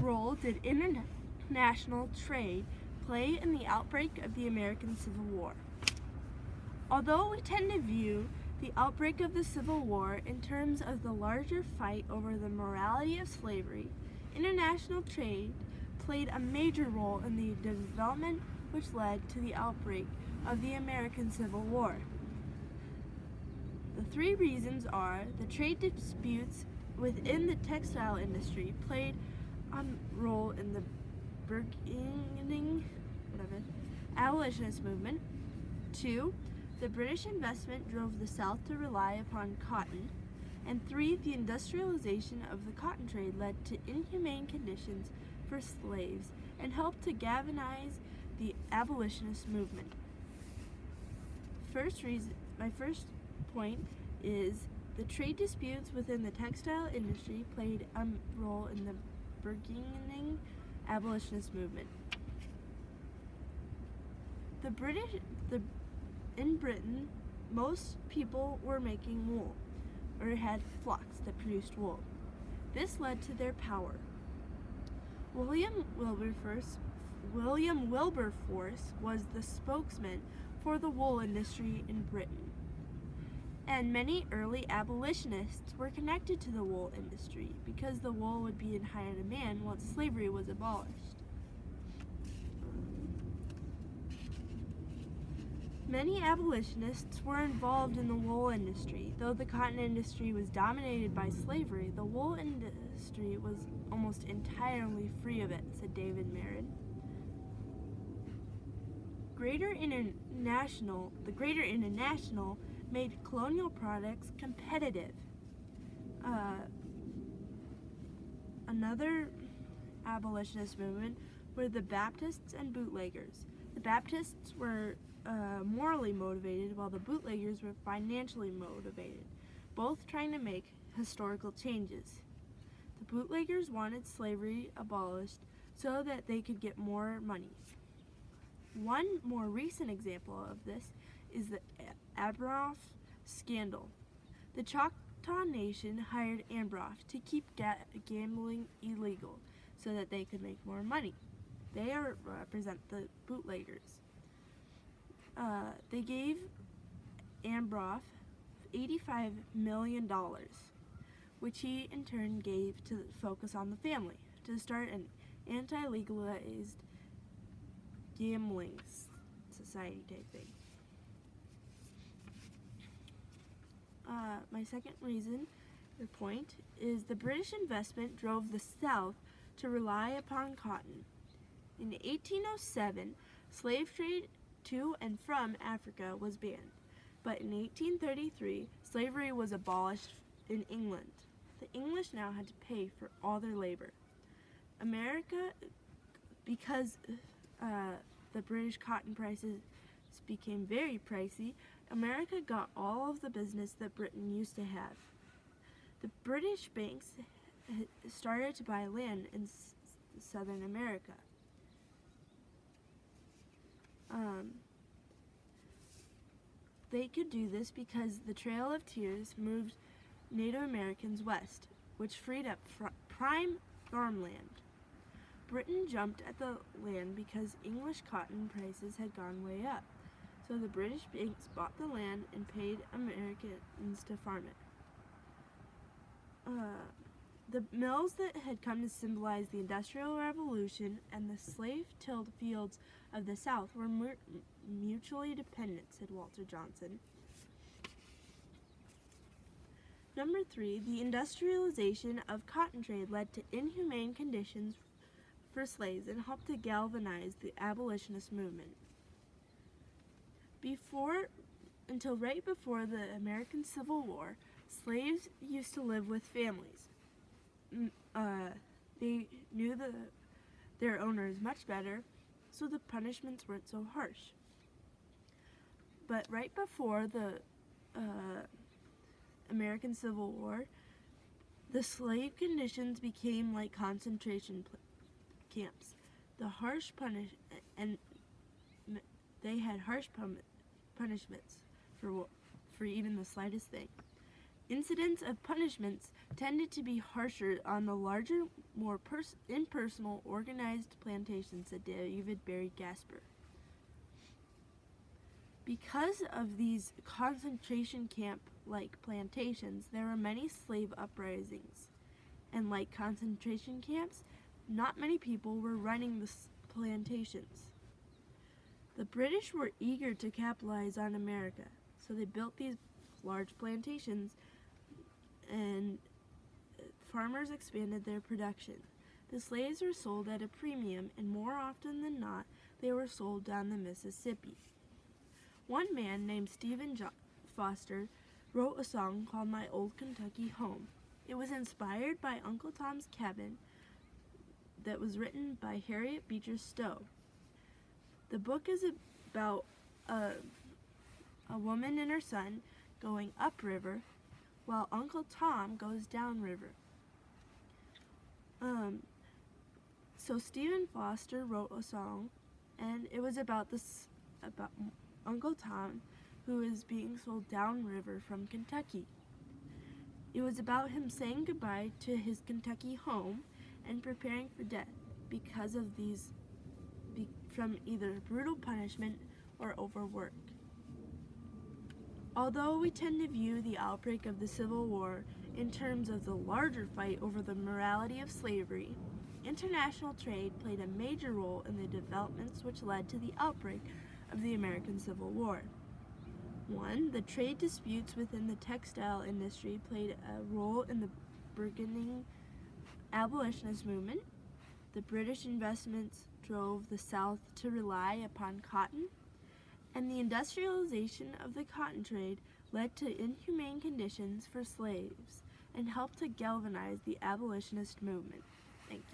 role did international trade play in the outbreak of the American Civil War? Although we tend to view the outbreak of the Civil War in terms of the larger fight over the morality of slavery, international trade played a major role in the development which led to the outbreak of the American Civil War. The three reasons are the trade disputes within the textile industry played a role in the burgeoning abolitionist movement. 2. The British investment drove the South to rely upon cotton. And 3. The industrialization of the cotton trade led to inhumane conditions for slaves and helped to galvanize the abolitionist movement. My first point is the trade disputes within the textile industry played a role in the burgeoning abolitionist movement. In Britain, most people were making wool, or had flocks that produced wool. This led to their power. William Wilberforce was the spokesman for the wool industry in Britain, and many early abolitionists were connected to the wool industry because the wool would be in higher demand once slavery was abolished. Many abolitionists were involved in the wool industry. Though the cotton industry was dominated by slavery, the wool industry was almost entirely free of it, said David Merrin. The Greater International made colonial products competitive. Another abolitionist movement were the Baptists and bootleggers. The Baptists were morally motivated, while the bootleggers were financially motivated, both trying to make historical changes. The bootleggers wanted slavery abolished so that they could get more money. One more recent example of this is the Ambroff scandal. The Choctaw Nation hired Ambroff to keep gambling illegal so that they could make more money. They represent the bootleggers. They gave Ambroff $85 million, which he in turn gave to focus on the family, to start an anti-legalized gambling society type thing. My second reason or point is the British investment drove the South to rely upon cotton. In 1807, slave trade to and from Africa was banned, but in 1833, slavery was abolished in England. The English now had to pay for all their labor. America, because the British cotton prices became very pricey, America got all of the business that Britain used to have. The British banks started to buy land in Southern America. They could do this because the Trail of Tears moved Native Americans west, which freed up prime farmland. Britain jumped at the land because English cotton prices had gone way up, so the British banks bought the land and paid Americans to farm it. The mills that had come to symbolize the Industrial Revolution and the slave-tilled fields of the South were mutually dependent, said Walter Johnson. Number 3, the industrialization of cotton trade led to inhumane conditions for slaves and helped to galvanize the abolitionist movement. Until right before the American Civil War, slaves used to live with families. They knew their owners much better, so the punishments weren't so harsh. But right before the American Civil War, the slave conditions became like concentration camps. They had harsh punishments for even the slightest thing. Incidents of punishments tended to be harsher on the larger, more impersonal, organized plantations, said David Barry Gasper. Because of these concentration camp-like plantations, there were many slave uprisings. And like concentration camps, not many people were running the plantations. The British were eager to capitalize on America, so they built these large plantations, and farmers expanded their production. The slaves were sold at a premium, and more often than not, they were sold down the Mississippi. One man named Stephen Foster wrote a song called My Old Kentucky Home. It was inspired by Uncle Tom's Cabin that was written by Harriet Beecher Stowe. The book is about a woman and her son going upriver while Uncle Tom goes downriver. So Stephen Foster wrote a song, and it was about Uncle Tom, who is being sold downriver from Kentucky. It was about him saying goodbye to his Kentucky home and preparing for death because of from either brutal punishment or overwork. Although we tend to view the outbreak of the Civil War in terms of the larger fight over the morality of slavery, international trade played a major role in the developments which led to the outbreak of the American Civil War. 1. The trade disputes within the textile industry played a role in the burgeoning abolitionist movement. The British investments drove the South to rely upon cotton, and the industrialization of the cotton trade led to inhumane conditions for slaves and helped to galvanize the abolitionist movement. Thank you.